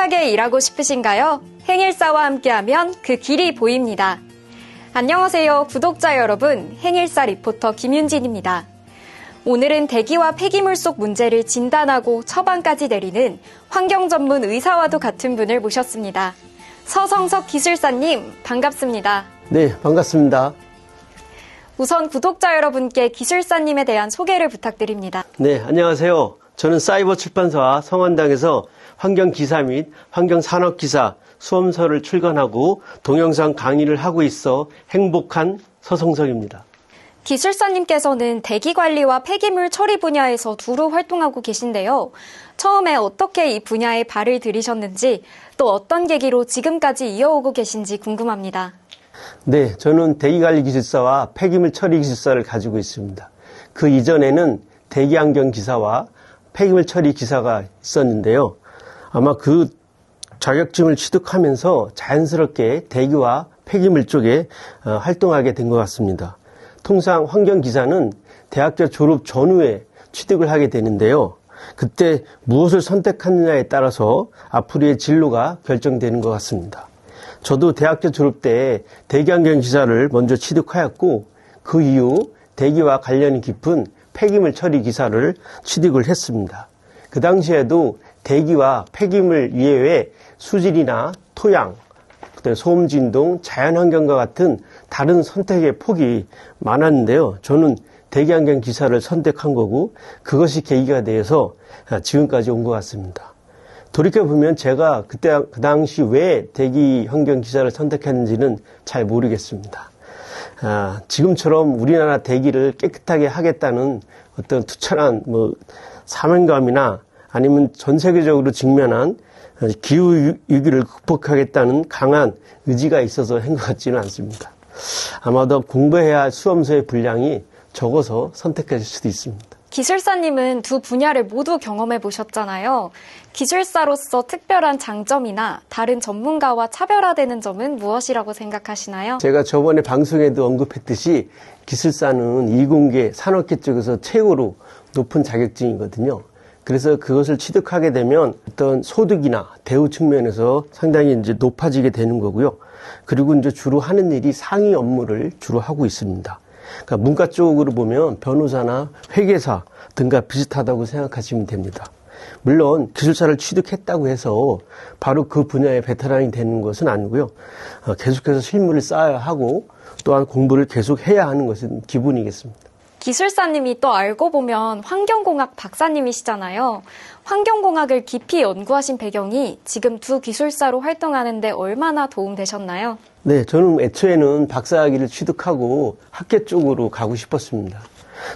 행복하게 일하고 싶으신가요? 행일사와 함께하면 그 길이 보입니다. 안녕하세요, 구독자 여러분. 행일사 리포터 김윤진입니다. 오늘은 대기와 폐기물 속 문제를 진단하고 처방까지 내리는 환경 전문 의사와도 같은 분을 모셨습니다. 서성석 기술사님, 반갑습니다. 네, 반갑습니다. 우선 구독자 여러분께 기술사님에 대한 소개를 부탁드립니다. 네, 안녕하세요. 저는 사이버 출판사와 성원당에서 환경기사 및 환경산업기사 수험서를 출간하고 동영상 강의를 하고 있어 행복한 서성석입니다. 기술사님께서는 대기관리와 폐기물 처리 분야에서 두루 활동하고 계신데요. 처음에 어떻게 이 분야에 발을 들이셨는지 또 어떤 계기로 지금까지 이어오고 계신지 궁금합니다. 네, 저는 대기관리기술사와 폐기물 처리기술사를 가지고 있습니다. 그 이전에는 대기환경기사와 폐기물 처리기사가 있었는데요. 아마 그 자격증을 취득하면서 자연스럽게 대기와 폐기물 쪽에 활동하게 된 것 같습니다. 통상 환경기사는 대학교 졸업 전후에 취득을 하게 되는데요. 그때 무엇을 선택하느냐에 따라서 앞으로의 진로가 결정되는 것 같습니다. 저도 대학교 졸업 때 대기환경기사를 먼저 취득하였고 그 이후 대기와 관련이 깊은 폐기물 처리 기사를 취득을 했습니다. 그 당시에도 대기와 폐기물 이외에 수질이나 토양, 소음 진동, 자연환경과 같은 다른 선택의 폭이 많았는데요. 저는 대기환경 기사를 선택한 거고 그것이 계기가 되어서 지금까지 온 것 같습니다. 돌이켜보면 제가 그 당시 왜 대기환경 기사를 선택했는지는 잘 모르겠습니다. 지금처럼 우리나라 대기를 깨끗하게 하겠다는 어떤 투철한 사명감이나 아니면 전 세계적으로 직면한 기후위기를 극복하겠다는 강한 의지가 있어서 한 것 같지는 않습니다. 아마도 공부해야 할 수험서의 분량이 적어서 선택했을 수도 있습니다. 기술사님은 두 분야를 모두 경험해 보셨잖아요. 기술사로서 특별한 장점이나 다른 전문가와 차별화되는 점은 무엇이라고 생각하시나요? 제가 저번에 방송에도 언급했듯이 기술사는 이공계, 산업계 쪽에서 최고로 높은 자격증이거든요. 그래서 그것을 취득하게 되면 어떤 소득이나 대우 측면에서 상당히 이제 높아지게 되는 거고요. 그리고 이제 주로 하는 일이 상위 업무를 주로 하고 있습니다. 그러니까 문과 쪽으로 보면 변호사나 회계사 등과 비슷하다고 생각하시면 됩니다. 물론 기술사를 취득했다고 해서 바로 그 분야의 베테랑이 되는 것은 아니고요. 계속해서 실무를 쌓아야 하고 또한 공부를 계속 해야 하는 것은 기본이겠습니다. 기술사님이 또 알고 보면 환경공학 박사님이시잖아요. 환경공학을 깊이 연구하신 배경이 지금 두 기술사로 활동하는 데 얼마나 도움되셨나요? 네, 저는 애초에는 박사학위를 취득하고 학계 쪽으로 가고 싶었습니다.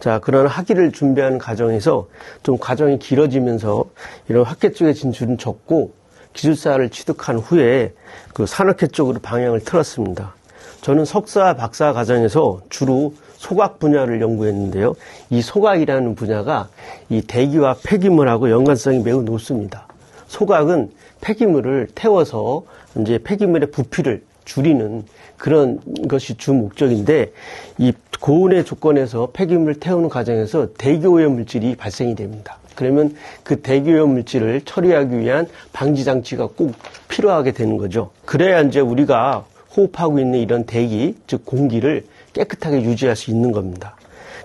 자, 그런 학위를 준비하는 과정에서 좀 과정이 길어지면서 이런 학계 쪽의 진출은 적고 기술사를 취득한 후에 그 산업계 쪽으로 방향을 틀었습니다. 저는 석사, 박사 과정에서 주로 소각 분야를 연구했는데요. 이 소각이라는 분야가 이 대기와 폐기물하고 연관성이 매우 높습니다. 소각은 폐기물을 태워서 이제 폐기물의 부피를 줄이는 그런 것이 주 목적인데 이 고온의 조건에서 폐기물을 태우는 과정에서 대기오염 물질이 발생이 됩니다. 그러면 그 대기오염 물질을 처리하기 위한 방지 장치가 꼭 필요하게 되는 거죠. 그래야 이제 우리가 호흡하고 있는 이런 대기, 즉 공기를 깨끗하게 유지할 수 있는 겁니다.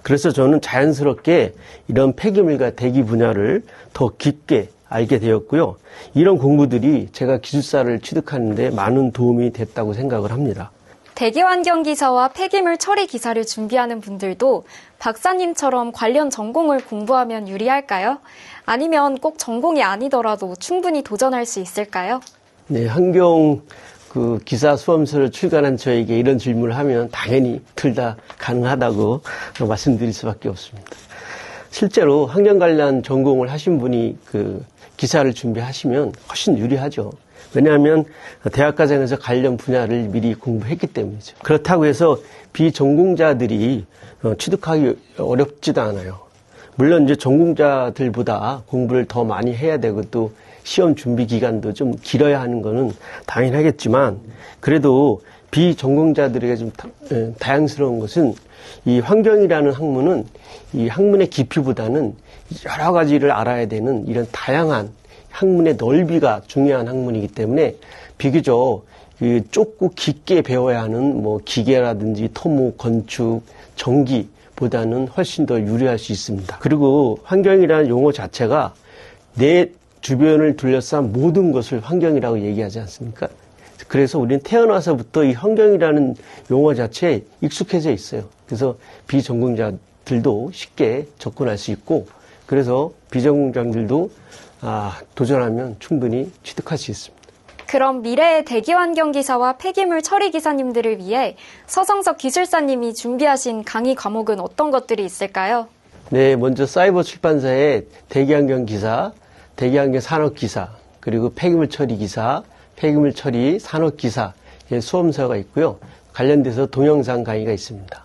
그래서 저는 자연스럽게 이런 폐기물과 대기 분야를 더 깊게 알게 되었고요. 이런 공부들이 제가 기술사를 취득하는 데 많은 도움이 됐다고 생각을 합니다. 대기환경기사와 폐기물 처리 기사를 준비하는 분들도 박사님처럼 관련 전공을 공부하면 유리할까요? 아니면 꼭 전공이 아니더라도 충분히 도전할 수 있을까요? 네, 기사 수험서를 출간한 저에게 이런 질문을 하면 당연히 둘 다 가능하다고 말씀드릴 수밖에 없습니다. 실제로 환경 관련 전공을 하신 분이 기사를 준비하시면 훨씬 유리하죠. 왜냐하면 대학 과정에서 관련 분야를 미리 공부했기 때문이죠. 그렇다고 해서 비전공자들이 취득하기 어렵지도 않아요. 물론 이제 전공자들보다 공부를 더 많이 해야 되고 또 시험 준비 기간도 좀 길어야 하는 거는 당연하겠지만 그래도 비전공자들에게 좀 다양스러운 것은 이 환경이라는 학문은 이 학문의 깊이보다는 여러 가지를 알아야 되는 이런 다양한 학문의 넓이가 중요한 학문이기 때문에 비교적 좁고 깊게 배워야 하는 뭐 기계라든지 토목, 건축, 전기보다는 훨씬 더 유리할 수 있습니다. 그리고 환경이라는 용어 자체가 내 주변을 둘러싼 모든 것을 환경이라고 얘기하지 않습니까? 그래서 우리는 태어나서부터 이 환경이라는 용어 자체에 익숙해져 있어요. 그래서 비전공자들도 쉽게 접근할 수 있고, 그래서 비전공자들도 도전하면 충분히 취득할 수 있습니다. 그럼 미래의 대기환경기사와 폐기물 처리기사님들을 위해 서성석 기술사님이 준비하신 강의 과목은 어떤 것들이 있을까요? 네, 먼저 사이버 출판사의 대기환경기사, 대기환경 산업기사, 그리고 폐기물 처리기사, 폐기물 처리 산업기사의 수험서가 있고요. 관련돼서 동영상 강의가 있습니다.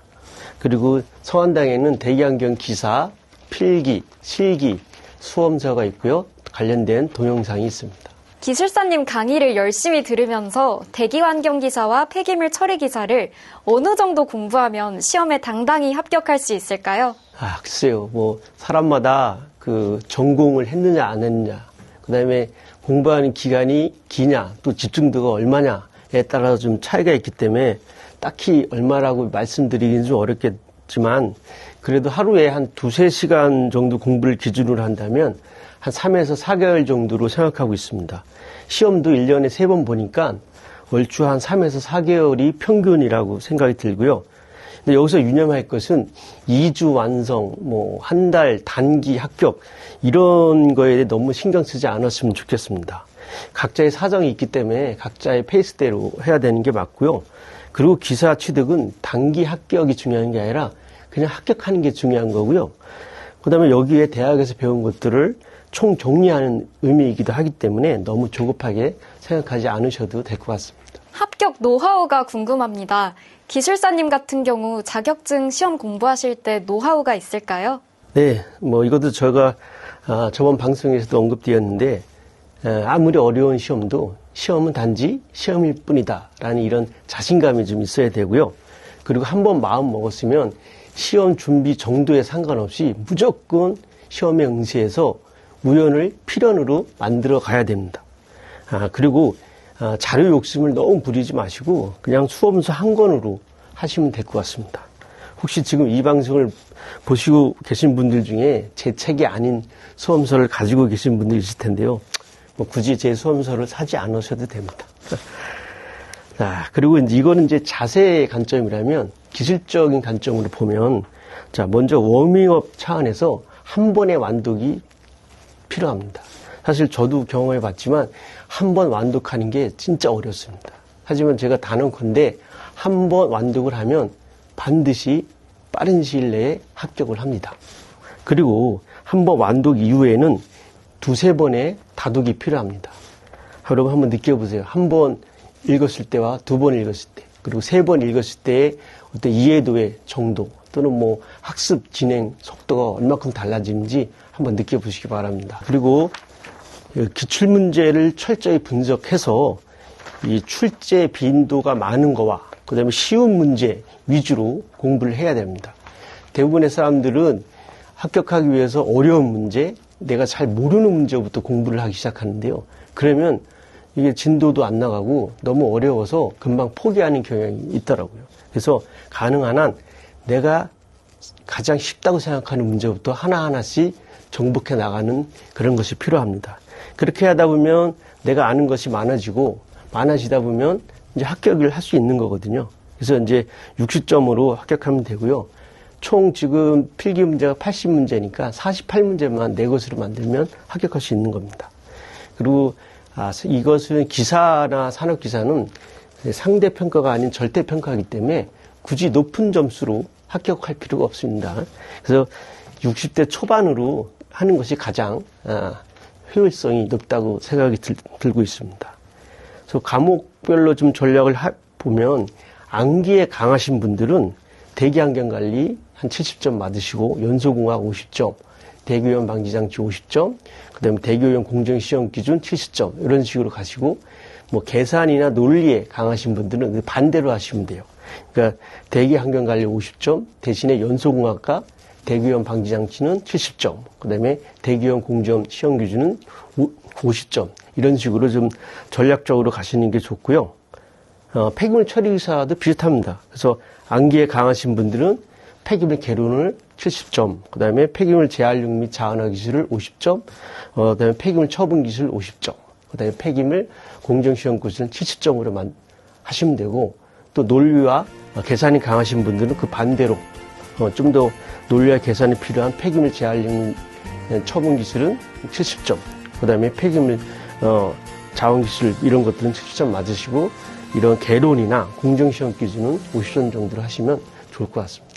그리고 성한당에는 대기환경 기사, 필기, 실기, 수험서가 있고요. 관련된 동영상이 있습니다. 기술사님 강의를 열심히 들으면서 대기환경기사와 폐기물 처리기사를 어느 정도 공부하면 시험에 당당히 합격할 수 있을까요? 글쎄요. 뭐 사람마다 그 전공을 했느냐 안 했느냐, 그 다음에 공부하는 기간이 기냐, 또 집중도가 얼마냐에 따라서 좀 차이가 있기 때문에 딱히 얼마라고 말씀드리기는 좀 어렵겠지만, 그래도 하루에 한 2-3시간 정도 공부를 기준으로 한다면 한 3에서 4개월 정도로 생각하고 있습니다. 시험도 1년에 3번 보니까 얼추 한 3에서 4개월이 평균이라고 생각이 들고요. 근데 여기서 유념할 것은 2주 완성, 뭐 한 달 단기 합격, 이런 거에 너무 신경 쓰지 않았으면 좋겠습니다. 각자의 사정이 있기 때문에 각자의 페이스대로 해야 되는 게 맞고요. 그리고 기사 취득은 단기 합격이 중요한 게 아니라 그냥 합격하는 게 중요한 거고요. 그 다음에 여기에 대학에서 배운 것들을 총 정리하는 의미이기도 하기 때문에 너무 조급하게 생각하지 않으셔도 될 것 같습니다. 합격 노하우가 궁금합니다. 기술사님 같은 경우 자격증 시험 공부하실 때 노하우가 있을까요? 네, 뭐 이것도 제가 저번 방송에서도 언급되었는데, 아무리 어려운 시험도 시험은 단지 시험일 뿐이다 라는 이런 자신감이 좀 있어야 되고요. 그리고 한번 마음 먹었으면 시험 준비 정도에 상관없이 무조건 시험에 응시해서 우연을 필연으로 만들어 가야 됩니다. 그리고 자료 욕심을 너무 부리지 마시고 그냥 수험서 한 권으로 하시면 될 것 같습니다. 혹시 지금 이 방송을 보시고 계신 분들 중에 제 책이 아닌 수험서를 가지고 계신 분들이 있을 텐데요. 뭐 굳이 제 수험서를 사지 않으셔도 됩니다. 그리고 이거는 이제 자세의 관점이라면, 기술적인 관점으로 보면, 먼저 워밍업 차원에서 한 번의 완독이 필요합니다. 사실 저도 경험해 봤지만 한 번 완독하는 게 진짜 어렵습니다. 하지만 제가 단언컨대 한 번 완독을 하면 반드시 빠른 시일 내에 합격을 합니다. 그리고 한 번 완독 이후에는 2-3번의 다독이 필요합니다. 여러분 한번 느껴보세요. 한 번 읽었을 때와 2번 읽었을 때, 그리고 3번 읽었을 때의 어떤 이해도의 정도, 또는 뭐 학습 진행 속도가 얼마큼 달라지는지 한번 느껴보시기 바랍니다. 그리고 기출문제를 철저히 분석해서 이 출제 빈도가 많은 거와 그 다음에 쉬운 문제 위주로 공부를 해야 됩니다. 대부분의 사람들은 합격하기 위해서 어려운 문제, 내가 잘 모르는 문제부터 공부를 하기 시작하는데요. 그러면 이게 진도도 안 나가고 너무 어려워서 금방 포기하는 경향이 있더라고요. 그래서 가능한 한 내가 가장 쉽다고 생각하는 문제부터 하나하나씩 정복해 나가는 그런 것이 필요합니다. 그렇게 하다 보면 내가 아는 것이 많아지다 보면 이제 합격을 할 수 있는 거거든요. 그래서 이제 60점으로 합격하면 되고요. 총 지금 필기 문제가 80문제니까 48문제만 내 것으로 만들면 합격할 수 있는 겁니다. 그리고 이것은 기사나 산업기사는 상대평가가 아닌 절대평가이기 때문에 굳이 높은 점수로 합격할 필요가 없습니다. 그래서 60대 초반으로 하는 것이 가장 효율성이 높다고 생각이 들고 있습니다. 그래서 과목별로 좀 전략을 보면, 암기에 강하신 분들은 대기환경관리 한 70점 받으시고, 연소공학 50점, 대기오염 방지장치 50점, 그 다음에 대기오염 공정시험 기준 70점, 이런 식으로 가시고, 뭐 계산이나 논리에 강하신 분들은 반대로 하시면 돼요. 그러니까 대기환경관리 50점 대신에 연소공학과 대기오염 방지 장치는 70점, 그다음에 대기오염 공정 시험 기준은 50점, 이런 식으로 좀 전략적으로 가시는 게 좋고요. 폐기물 처리 기사도 비슷합니다. 그래서 안기에 강하신 분들은 폐기물 개론을 70점, 그다음에 폐기물 재활용 및 자원화 기술을 50점, 그다음에 폐기물 처분 기술 50점, 그다음에 폐기물 공정 시험 기술은 70점으로 하시면 되고, 또 논리와 계산이 강하신 분들은 그 반대로 좀 더 논리와 계산이 필요한 폐기물 재활용 처분 기술은 70점, 그다음에 폐기물 자원 기술 이런 것들은 70점 맞으시고, 이런 개론이나 공정 시험 기준은 50점 정도로 하시면 좋을 것 같습니다.